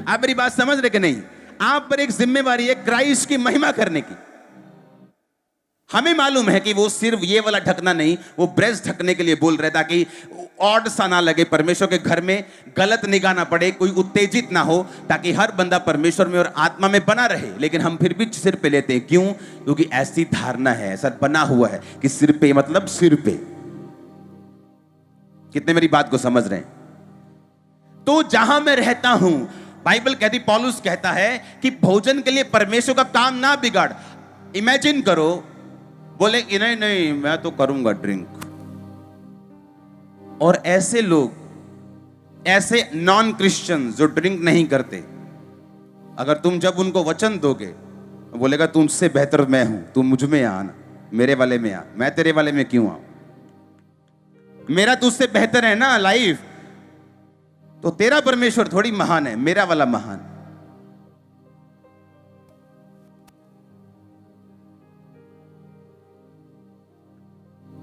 आप मेरी बात समझ रहे कि नहीं? आप पर एक जिम्मेवारी है क्राइस्ट की महिमा करने की। हमें मालूम है कि वो सिर्फ ये वाला ढकना नहीं, वो ब्रेस्ट ढकने के लिए बोल रहे ताकि ऑड सा ना लगे, परमेश्वर के घर में गलत निगाह ना पड़े, कोई उत्तेजित ना हो, ताकि हर बंदा परमेश्वर में और आत्मा में बना रहे। लेकिन हम फिर भी सिर पे लेते हैं। क्यों? क्योंकि ऐसी धारणा है, ऐसा बना हुआ है कि सिर पे मतलब सिर पे। कितने मेरी बात को समझ रहे हैं? तो जहां मैं रहता हूं, बाइबल कहती, पौलुस कहता है कि भोजन के लिए परमेश्वर का काम ना बिगाड़। इमेजिन करो, बोले कि नहीं नहीं मैं तो करूंगा ड्रिंक, और ऐसे लोग, ऐसे नॉन क्रिश्चियन जो ड्रिंक नहीं करते, अगर तुम जब उनको वचन दोगे तो बोलेगा तुमसे बेहतर मैं हूं, तुम मुझ में आ ना, मेरे वाले में आ, मैं तेरे वाले में क्यों आऊं, मेरा तुझसे बेहतर है ना लाइफ, तो तेरा परमेश्वर थोड़ी महान है, मेरा वाला महान।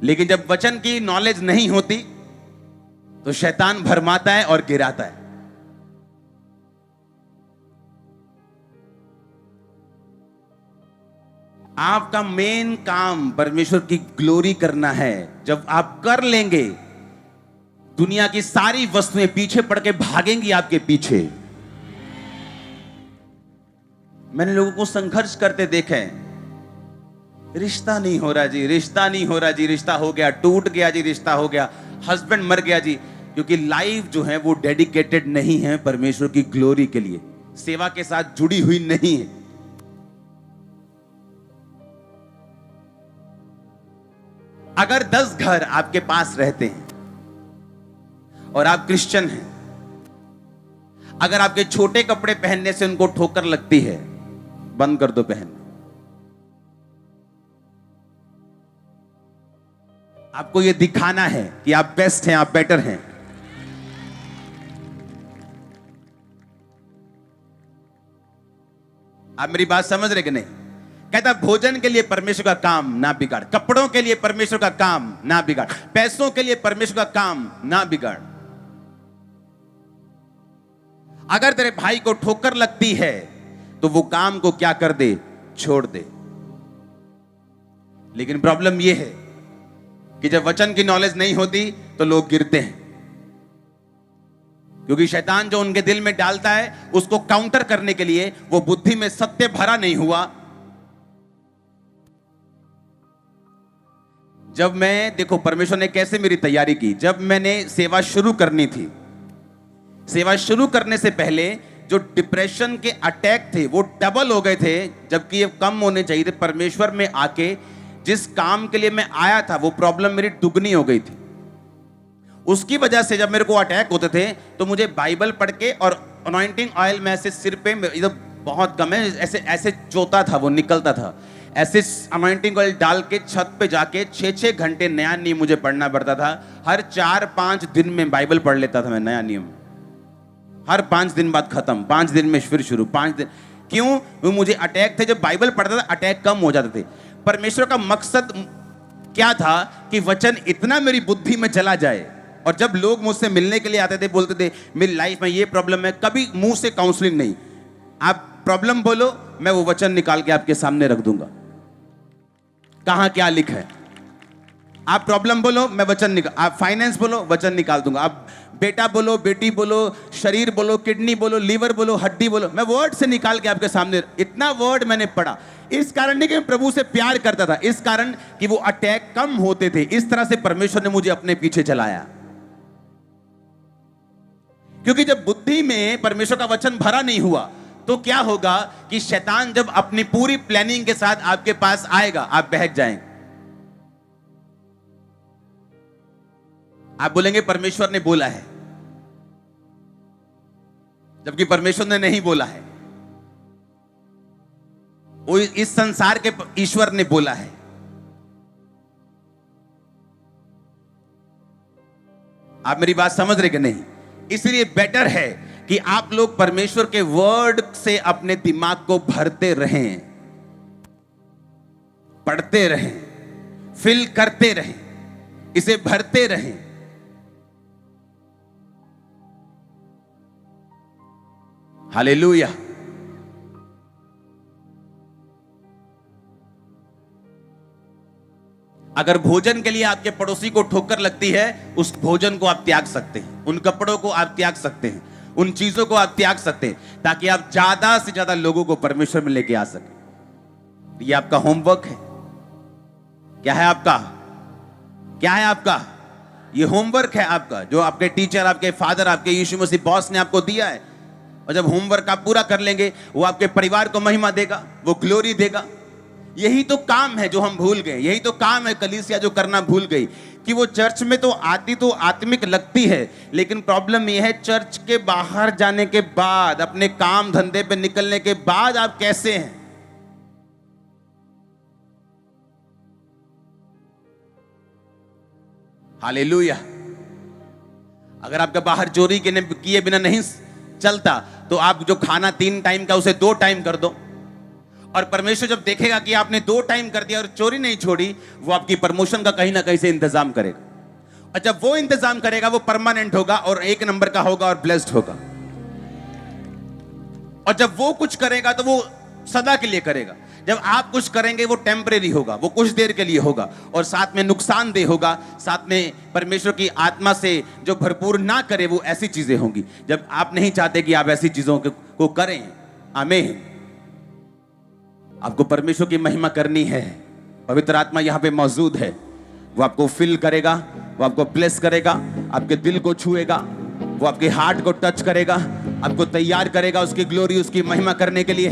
लेकिन जब वचन की नॉलेज नहीं होती तो शैतान भरमाता है और गिराता है। आपका मेन काम परमेश्वर की ग्लोरी करना है। जब आप कर लेंगे, दुनिया की सारी वस्तुएं पीछे पड़ के भागेंगी आपके पीछे। मैंने लोगों को संघर्ष करते देखा है, रिश्ता नहीं हो रहा जी, रिश्ता नहीं हो रहा जी, रिश्ता हो गया, टूट गया जी, रिश्ता हो गया, हस्बैंड मर गया जी, क्योंकि लाइफ जो है वो डेडिकेटेड नहीं है परमेश्वर की ग्लोरी के लिए, सेवा के साथ जुड़ी हुई नहीं है। अगर 10 घर आपके पास रहते हैं और आप क्रिश्चियन हैं, अगर आपके छोटे कपड़े पहनने से उनको ठोकर लगती है, बंद कर दो पहनना। आपको यह दिखाना है कि आप बेस्ट हैं, आप बेटर हैं। आप मेरी बात समझ रहे कि नहीं? कहता भोजन के लिए परमेश्वर का काम ना बिगाड़, कपड़ों के लिए परमेश्वर का काम ना बिगाड़, पैसों के लिए परमेश्वर का काम ना बिगाड़। अगर तेरे भाई को ठोकर लगती है तो वो काम को क्या कर दे? छोड़ दे। लेकिन प्रॉब्लम यह है कि जब वचन की नॉलेज नहीं होती तो लोग गिरते हैं, क्योंकि शैतान जो उनके दिल में डालता है उसको काउंटर करने के लिए वो बुद्धि में सत्य भरा नहीं हुआ। जब मैं, देखो परमेश्वर ने कैसे मेरी तैयारी की, जब मैंने सेवा शुरू करनी थी, सेवा शुरू करने से पहले जो डिप्रेशन के अटैक थे वो डबल हो गए थे, जबकि ये कम होने चाहिए थे। परमेश्वर में आके जिस काम के लिए मैं आया था वो प्रॉब्लम मेरी दुगनी हो गई थी। उसकी वजह से जब मेरे को अटैक होते थे तो मुझे बाइबल पढ़ के और अनॉइंटिंग ऑयल में ऐसे सिर पे, इधर बहुत कम है, ऐसे ऐसे चोता था, वो निकलता था, ऐसे अनॉइंटिंग ऑयल डाल के छत पे जाके 6-6 घंटे नया नियम मुझे पढ़ना पड़ता था। हर 4-5 दिन में बाइबल पढ़ लेता था मैं, नया नियम, हर 5 दिन बाद खत्म, 5 दिन में फिर शुरू, 5 दिन। क्यों? वो मुझे अटैक थे, जब बाइबल पढ़ता था अटैक कम हो जाते थे। परमेश्वर का मकसद क्या था कि वचन इतना मेरी बुद्धि में चला जाए, और जब लोग मुझसे मिलने के लिए आते थे बोलते थे मेरी लाइफ में ये प्रॉब्लम है, कभी मुंह से काउंसलिंग नहीं, आप प्रॉब्लम बोलो, मैं वो वचन निकाल के आपके सामने रख दूंगा, कहां क्या लिखा है। आप प्रॉब्लम बोलो, मैं वचन निकाल, आप फाइनेंस बोलो, वचन निकाल दूंगा, आप बेटा बोलो, बेटी बोलो, शरीर बोलो, किडनी बोलो, लीवर बोलो, हड्डी बोलो, मैं वर्ड से निकाल के आपके सामने। इतना वर्ड मैंने पढ़ा, इस कारण नहीं कि मैं प्रभु से प्यार करता था, इस कारण कि वो अटैक कम होते थे। इस तरह से परमेश्वर ने मुझे अपने पीछे चलाया, क्योंकि जब बुद्धि में परमेश्वर का वचन भरा नहीं हुआ तो क्या होगा कि शैतान जब अपनी पूरी प्लानिंग के साथ आपके पास आएगा, आप बहक जाएंगे। आप बोलेंगे परमेश्वर ने बोला है, जबकि परमेश्वर ने नहीं बोला है, वो इस संसार के ईश्वर ने बोला है। आप मेरी बात समझ रहे कि नहीं? इसलिए बेटर है कि आप लोग परमेश्वर के वर्ड से अपने दिमाग को भरते रहें, पढ़ते रहें, फिल करते रहें, इसे भरते रहें। हालेलुया। अगर भोजन के लिए आपके पड़ोसी को ठोकर लगती है, उस भोजन को आप त्याग सकते हैं, उन कपड़ों को आप त्याग सकते हैं, उन चीजों को आप त्याग सकते हैं, ताकि आप ज्यादा से ज्यादा लोगों को परमेश्वर में लेके आ सके। ये आपका होमवर्क है। क्या है आपका? क्या है आपका? ये होमवर्क है आपका, जो आपके टीचर, आपके फादर, आपके यीशु मसीह बॉस ने आपको दिया है। और जब होमवर्क आप पूरा कर लेंगे, वो आपके परिवार को महिमा देगा, वो ग्लोरी देगा। यही तो काम है जो हम भूल गए। यही तो काम है कलीसिया जो करना भूल गई, कि वो चर्च में तो आती तो आत्मिक लगती है, लेकिन प्रॉब्लम यह है चर्च के बाहर जाने के बाद, अपने काम धंधे पे निकलने के बाद आप कैसे हैं। हालेलुया। अगर आपका बाहर चोरी किए बिना नहीं चलता, तो आप जो खाना 3 टाइम का उसे 2 टाइम कर दो। और परमेश्वर जब देखेगा कि आपने 2 टाइम कर दिया और चोरी नहीं छोड़ी, वो आपकी प्रमोशन का कहीं ना कहीं से इंतजाम करेगा। और जब वो इंतजाम करेगा, वो परमानेंट होगा और 1 नंबर का होगा और ब्लेस्ड होगा। और जब वो कुछ करेगा तो वो सदा के लिए करेगा। जब आप कुछ करेंगे, वो टेम्परेरी होगा, वो कुछ देर के लिए होगा और साथ में नुकसानदेह होगा। साथ में परमेश्वर की आत्मा से जो भरपूर ना करे, वो ऐसी चीजें होंगी जब आप नहीं चाहते कि आप ऐसी चीजों को करें। आमीन। आपको परमेश्वर की महिमा करनी है। पवित्र आत्मा यहां पे मौजूद है। वो आपको फिल करेगा, वो आपको ब्लेस करेगा, आपके दिल को छुएगा, वो आपके हार्ट को टच करेगा, आपको तैयार करेगा उसकी ग्लोरी, उसकी महिमा करने के लिए।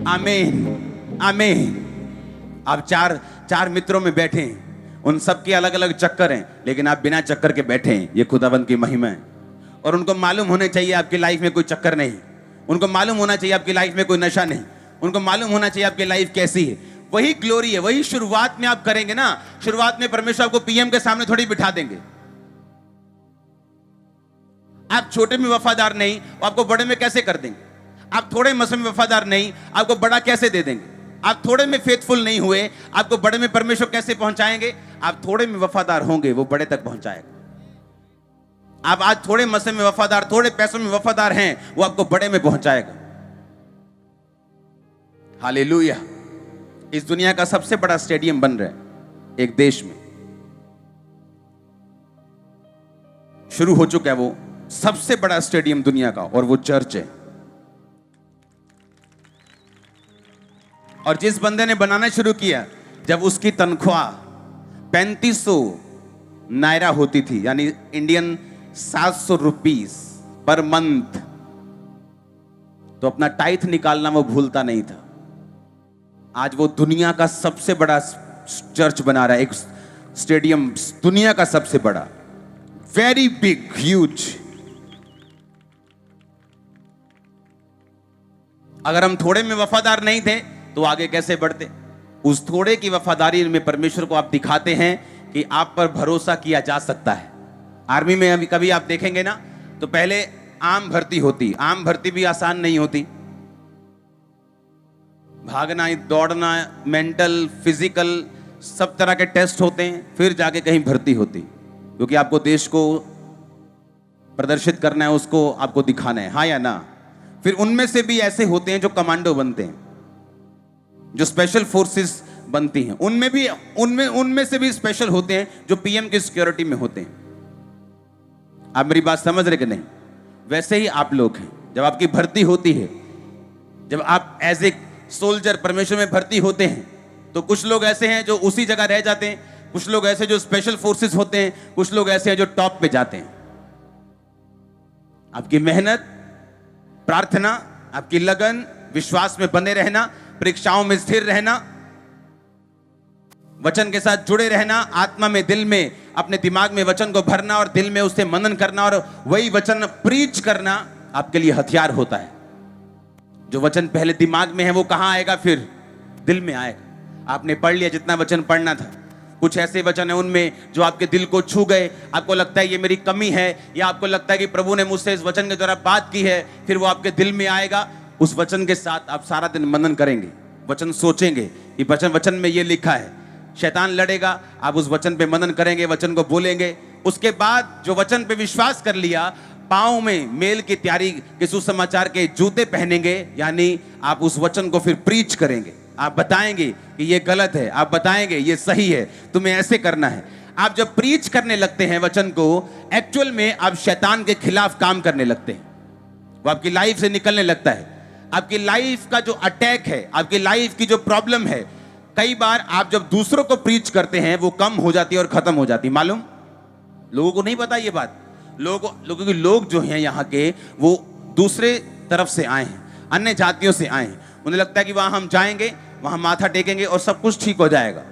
आमीन, आमीन। आप चार मित्रों में बैठे हैं, उन सब के अलग अलग चक्कर हैं, लेकिन आप बिना चक्कर के बैठे हैं। ये खुदावंद की महिमा है। और उनको मालूम होने चाहिए आपकी लाइफ में कोई चक्कर नहीं, उनको मालूम होना चाहिए आपकी लाइफ में कोई नशा नहीं, उनको मालूम होना चाहिए आपकी लाइफ कैसी है। वही ग्लोरी है, वही शुरुआत में आप करेंगे ना। शुरुआत में परमेश्वर आपको पीएम के सामने थोड़ी बिठा देंगे। आप छोटे में वफादार नहीं, आपको बड़े में कैसे कर देंगे। आप थोड़े मसले में वफादार नहीं, आपको बड़ा कैसे दे देंगे। आप थोड़े में फेथफुल नहीं हुए, आपको बड़े में परमेश्वर कैसे पहुंचाएंगे। आप थोड़े में वफादार होंगे, वो बड़े तक पहुंचाएगा। आप आज थोड़े मसले में वफादार, थोड़े पैसों में वफादार हैं, वो आपको बड़े में पहुंचाएगा। हालेलुया। इस दुनिया का सबसे बड़ा स्टेडियम बन रहा है एक देश में, शुरू हो चुका है वो सबसे बड़ा स्टेडियम दुनिया का, और वो चर्च है। और जिस बंदे ने बनाना शुरू किया, जब उसकी तनख्वाह 3500 नायरा होती थी, यानी इंडियन 700 रुपीस पर मंथ, तो अपना टाइथ निकालना वो भूलता नहीं था। आज वो दुनिया का सबसे बड़ा चर्च बना रहा है, एक स्टेडियम, दुनिया का सबसे बड़ा, वेरी बिग, ह्यूज। अगर हम थोड़े में वफादार नहीं थे तो आगे कैसे बढ़ते। उस थोड़े की वफादारी में परमेश्वर को आप दिखाते हैं कि आप पर भरोसा किया जा सकता है। आर्मी में अभी कभी आप देखेंगे ना, तो पहले आम भर्ती होती। आम भर्ती भी आसान नहीं होती। भागना, दौड़ना, मेंटल, फिजिकल, सब तरह के टेस्ट होते हैं, फिर जाके कहीं भर्ती होती, क्योंकि आपको देश को प्रदर्शित करना है, उसको आपको दिखाना है, हाँ या ना। फिर उनमें से भी ऐसे होते हैं जो कमांडो बनते हैं, जो स्पेशल फोर्सेस बनती हैं। उनमें से भी स्पेशल होते हैं जो पीएम की सिक्योरिटी में होते हैं। आप मेरी बात समझ रहे कि नहीं? वैसे ही आप लोग हैं। जब आपकी भर्ती होती है, जब आप एज ए सोल्जर परमेश्वर में भर्ती होते हैं, तो कुछ लोग ऐसे हैं जो उसी जगह रह जाते हैं, कुछ लोग ऐसे जो स्पेशल फोर्सेस होते हैं, कुछ लोग ऐसे हैं जो टॉप पे जाते हैं। आपकी मेहनत, प्रार्थना, आपकी लगन, विश्वास में बने रहना, परीक्षाओं में स्थिर रहना, वचन के साथ जुड़े रहना, आत्मा में, दिल में, अपने दिमाग में वचन को भरना और दिल में उससे मनन करना और वही वचन प्रीच करना आपके लिए हथियार होता है। जो वचन पहले दिमाग में है वो कहां आएगा? फिर दिल में आएगा। आपने पढ़ लिया जितना वचन पढ़ना था। कुछ ऐसे वचन है उनमें जो आपके दिल को छू गए, आपको लगता है ये मेरी कमी है, या आपको लगता है कि प्रभु ने मुझसे इस वचन के द्वारा बात की है, फिर वो आपके दिल में आएगा। उस वचन के साथ आप सारा दिन मनन करेंगे, वचन सोचेंगे कि वचन में ये लिखा है। शैतान लड़ेगा, आप उस वचन पे मनन करेंगे, वचन को बोलेंगे। उसके बाद जो वचन पे विश्वास कर लिया, पाँव में मेल की तैयारी के सुसमाचार के जूते पहनेंगे, यानी आप उस वचन को फिर प्रीच करेंगे। आप बताएंगे कि ये गलत है, आप बताएंगे ये सही है, तुम्हें ऐसे करना है। आप जब प्रीच करने लगते हैं वचन को, एक्चुअल में आप शैतान के खिलाफ काम करने लगते हैं। वो आपकी लाइफ से निकलने लगता है। आपकी लाइफ का जो अटैक है, आपकी लाइफ की जो प्रॉब्लम है, कई बार आप जब दूसरों को प्रीच करते हैं वो कम हो जाती है और खत्म हो जाती है। मालूम, लोगों को नहीं पता ये बात। लोग जो हैं यहाँ के, वो दूसरे तरफ से आए हैं, अन्य जातियों से आए हैं। उन्हें लगता है कि वहां हम जाएंगे, वहां माथा टेकेंगे और सब कुछ ठीक हो जाएगा,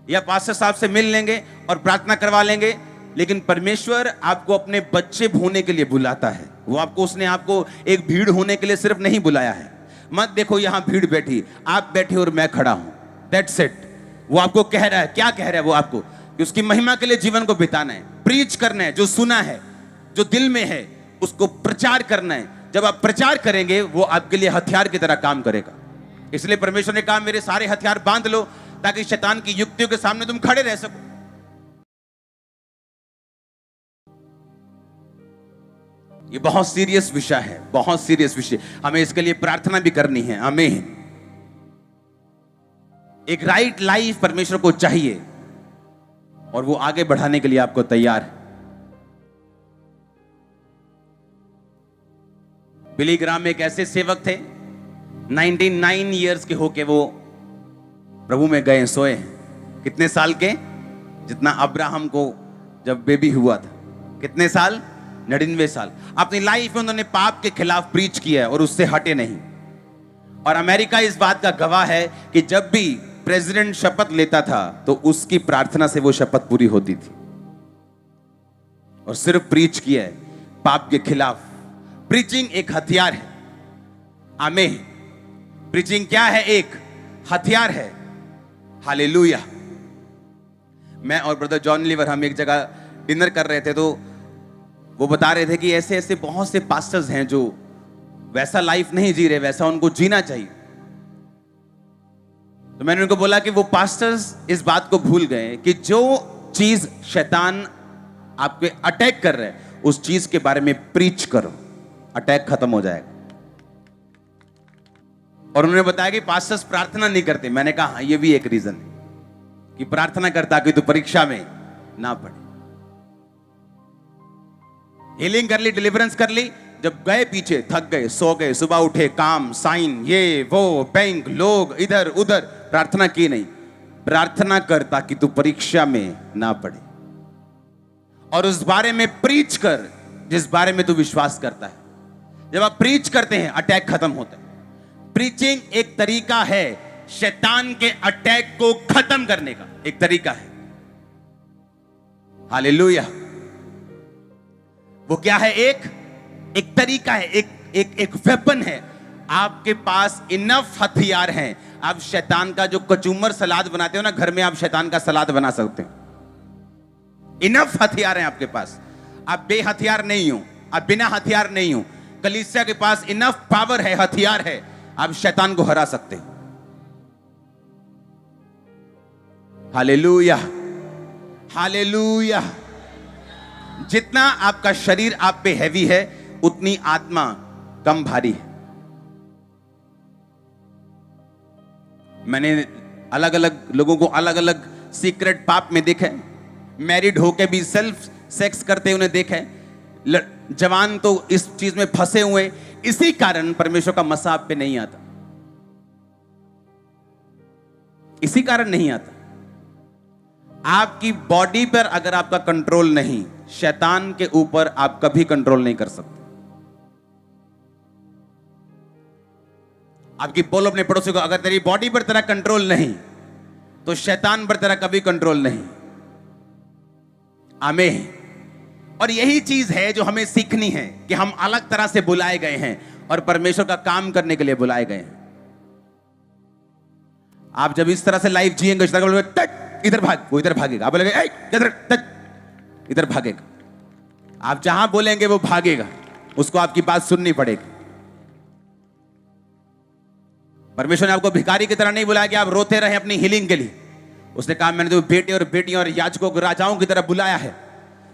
या पास्टर साहब से मिल लेंगे और प्रार्थना करवा लेंगे। लेकिन परमेश्वर आपको अपने बच्चे होने के लिए बुलाता है। उसने आपको एक भीड़ होने के लिए सिर्फ नहीं बुलाया है। मत देखो यहां भीड़ बैठी, आप बैठे और मैं खड़ा हूं, दैट्स इट। वो आपको कह रहा है, क्या कह रहा है वो आपको, कि उसकी महिमा के लिए जीवन को बिताना है, प्रीच करना है, जो सुना है, जो दिल में है, उसको प्रचार करना है। जब आप प्रचार करेंगे, वो आपके लिए हथियार की तरह काम करेगा। इसलिए परमेश्वर ने कहा, मेरे सारे हथियार बांध लो, ताकि शैतान की युक्तियों के सामने तुम खड़े रह सको। ये बहुत सीरियस विषय है, बहुत सीरियस विषय। हमें इसके लिए प्रार्थना भी करनी है। आमीन। एक राइट लाइफ परमेश्वर को चाहिए और वो आगे बढ़ाने के लिए आपको तैयार है। बिली ग्राम एक ऐसे सेवक थे, 99 इयर्स के होके वो प्रभु में गए, सोए हैं। कितने साल के? जितना अब्राहम को जब बेबी हुआ था। कितने साल? 99 साल। अपनी लाइफ में उन्होंने पाप के खिलाफ प्रीच किया है और उससे हटे नहीं। और अमेरिका इस बात का गवाह है कि जब भी प्रेसिडेंट शपथ लेता था तो उसकी प्रार्थना से वो शपथ पूरी होती थी। और सिर्फ प्रीच किया है पाप के खिलाफ। प्रीचिंग एक हथियार है। आमीन। प्रीचिंग क्या है? एक हथियार है। हालेलुया। मैं और ब्रदर जॉन लीवर हम एक जगह डिनर कर रहे थे, तो वो बता रहे थे कि ऐसे ऐसे बहुत से पास्टर्स हैं जो वैसा लाइफ नहीं जी रहे, वैसा उनको जीना चाहिए। तो मैंने उनको बोला कि वो पास्टर्स इस बात को भूल गए कि जो चीज शैतान आपके अटैक कर रहे हैं, उस चीज के बारे में प्रीच करो, अटैक खत्म हो जाएगा। और उन्होंने बताया कि पास्टर्स प्रार्थना नहीं करते। मैंने कहा हाँ, ये भी एक रीजन है कि प्रार्थना करता कि तू परीक्षा में ना पड़े। हीलिंग कर ली, डिलीवरेंस कर ली, जब गए पीछे थक गए, सो गए, सुबह उठे, काम, साइन, ये वो, बैंक, लोग, इधर उधर, प्रार्थना की नहीं। प्रार्थना करता कि तू परीक्षा में ना पड़े, और उस बारे में प्रीच कर जिस बारे में तू विश्वास करता है। जब आप प्रीच करते हैं, अटैक खत्म होता है। प्रीचिंग एक तरीका है शैतान के अटैक को खत्म करने का, एक तरीका है। हालेलुया। वो क्या है? एक तरीका है, एक वेपन है। आपके पास इनफ हथियार हैं। आप शैतान का जो कचूमर सलाद बनाते हो ना घर में, आप शैतान का सलाद बना सकते हो। इनफ हथियार हैं आपके पास। आप बेहथियार नहीं हो, आप बिना हथियार नहीं हो। कलीसिया के पास इनफ पावर है, हथियार है, आप शैतान को हरा सकते हो। Hallelujah, hallelujah. जितना आपका शरीर आप पे हैवी है, उतनी आत्मा कम भारी है। मैंने अलग अलग लोगों को अलग अलग सीक्रेट पाप में देखा है। मैरिड होके भी सेल्फ सेक्स करते उन्हें देखा है। जवान तो इस चीज में फंसे हुए। इसी कारण परमेश्वर का मसा आप पे नहीं आता, इसी कारण नहीं आता। आपकी बॉडी पर अगर आपका कंट्रोल नहीं, शैतान के ऊपर आप कभी कंट्रोल नहीं कर सकते। आपकी बोलो अपने पड़ोसी को, अगर तेरी बॉडी पर तेरा कंट्रोल नहीं, तो शैतान पर तेरा कभी कंट्रोल नहीं। आमीन। और यही चीज है जो हमें सीखनी है कि हम अलग तरह से बुलाए गए हैं और परमेश्वर का काम करने के लिए बुलाए गए हैं। आप जब इस तरह से लाइफ जिएंगे, इधर भाग, वो इधर भागेगा। आप बोलेंगे इधर भागेगा। आप जहां बोलेंगे वो भागेगा, उसको आपकी बात सुननी पड़ेगी। परमेश्वर ने आपको भिखारी की तरह नहीं बुलाया कि आप रोते रहे अपनी हीलिंग के लिए। उसने कहा मैंने तो बेटे और बेटियां और याजकों को राजाओं की तरह बुलाया है।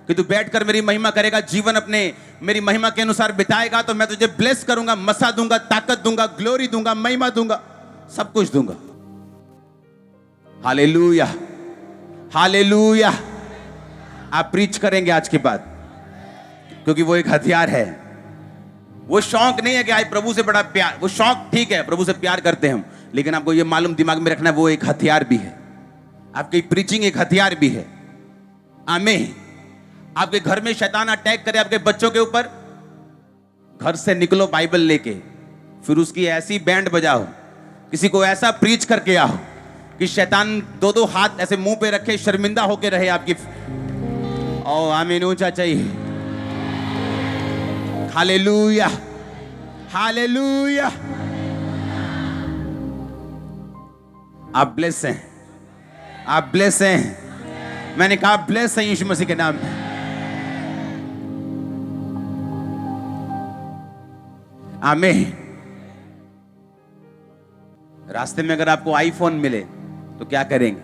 कि तू बैठकर मेरी महिमा करेगा, जीवन अपने मेरी महिमा के अनुसार बिताएगा, तो मैं तुझे ब्लेस करूंगा, मसा दूंगा, ताकत दूंगा, ग्लोरी दूंगा, महिमा दूंगा, सब कुछ दूंगा। Hallelujah, hallelujah. आप प्रीच करेंगे आज के बाद, क्योंकि वो एक हथियार है। वो शौक नहीं है कि आज प्रभु से बड़ा प्यार, वो शौक ठीक है, प्रभु से प्यार करते हैं हम, लेकिन आपको ये मालूम दिमाग में रखना है वो एक हथियार भी है। आपकी प्रीचिंग एक हथियार भी है। आमीन। आपके घर में शैतान अटैक करे आपके बच्चों के ऊपर, घर से निकलो बाइबल लेके, फिर उसकी ऐसी बैंड बजाओ, किसी को ऐसा प्रीच करके आओ कि शैतान दो दो हाथ ऐसे मुंह पे रखे, शर्मिंदा होके रहे आपकी। ओ आमीन, ऊंचा चाहिए। Hallelujah, hallelujah. आप ब्लेस हैं, आप ब्लेस हैं। मैंने कहा ब्लेस है यीशु मसीह के नाम में। आमीन। रास्ते में अगर आपको आईफोन मिले तो क्या करेंगे?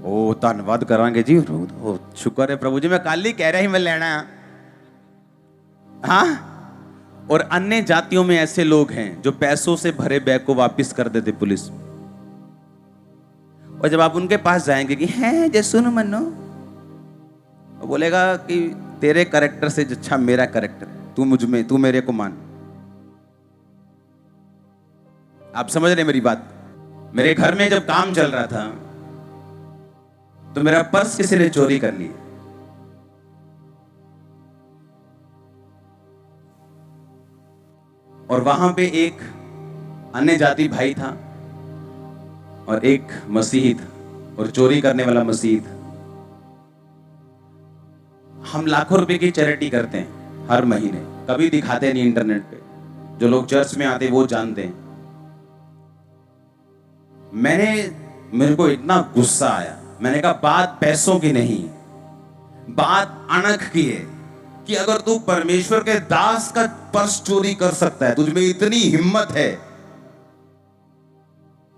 ओ धन्यवाद करांगे जी, ओ शुक्र है प्रभु जी, मैं कल ही कह रहा ही मैं लेना। हाँ। और अन्य जातियों में ऐसे लोग हैं जो पैसों से भरे बैग को वापस कर देते पुलिस, और जब आप उनके पास जाएंगे कि हैं जे सुन मनो, वो बोलेगा कि तेरे कैरेक्टर से अच्छा मेरा कैरेक्टर है, तू मुझ में, तू मेरे को मान। आप समझ रहे मेरी बात? मेरे घर में जब काम चल रहा था तो मेरा पर्स किसी ने चोरी कर लिया, और वहां पे एक अन्य जाति भाई था और एक मसीही था, और चोरी करने वाला मसीही था। हम लाखों रुपए की चैरिटी करते हैं हर महीने, कभी दिखाते नहीं इंटरनेट पे, जो लोग चर्च में आते वो जानते हैं। मेरे को इतना गुस्सा आया, मैंने कहा बात पैसों की नहीं, बात अणख की है कि अगर तू परमेश्वर के दास का पर्स चोरी कर सकता है, तुझमें इतनी हिम्मत है।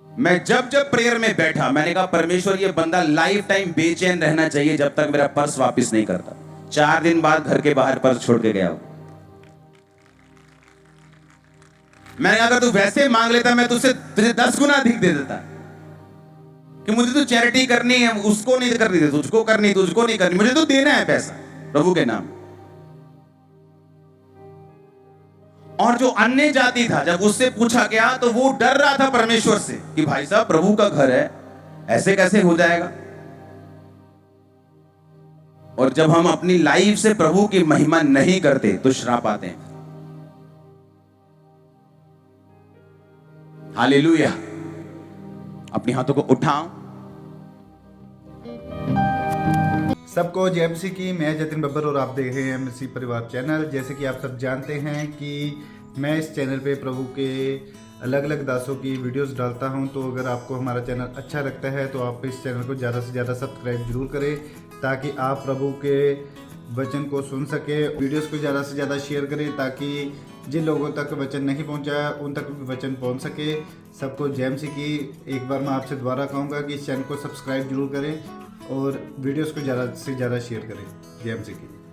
मैं जब प्रेयर में बैठा, मैंने कहा परमेश्वर ये बंदा लाइफ टाइम बेचैन रहना चाहिए जब तक मेरा पर्स वापस नहीं करता। 4 दिन बाद घर के बाहर पर्स छोड़ के गया। मैंने कहा अगर तू वैसे मांग लेता मैं तुझे 10 गुना अधिक दे देता, कि मुझे तो चैरिटी करनी है, उसको नहीं करनी, तुझको करनी, तुझको नहीं करनी, मुझे तो देना है पैसा प्रभु के नाम। और जो अन्य जाति था, जब उससे पूछा गया तो वो डर रहा था परमेश्वर से कि भाई साहब प्रभु का घर है, ऐसे कैसे हो जाएगा। और जब हम अपनी लाइफ से प्रभु की महिमा नहीं करते तो श्राप आते हैं। हालेलुया। अपने हाथों को उठाओ। सबको जय मसीह की। मैं जतिन बब्बर और आप देख रहे हैं मसीह परिवार चैनल। जैसे कि आप सब जानते हैं कि मैं इस चैनल पे प्रभु के अलग अलग दासों की वीडियोस डालता हूं, तो अगर आपको हमारा चैनल अच्छा लगता है तो आप इस चैनल को ज़्यादा से ज़्यादा सब्सक्राइब जरूर करें, ताकि आप प्रभु के वचन को सुन सके। वीडियोस को ज़्यादा से ज़्यादा शेयर करें ताकि जिन लोगों तक वचन नहीं पहुंचा उन तक भी वचन पहुंच सके। सबको जय मसीह की। एक बार मैं आपसे दोबारा कहूँगा कि इस चैनल को सब्सक्राइब जरूर करें और वीडियोस को ज़्यादा से ज़्यादा शेयर करें। जय मसीह की।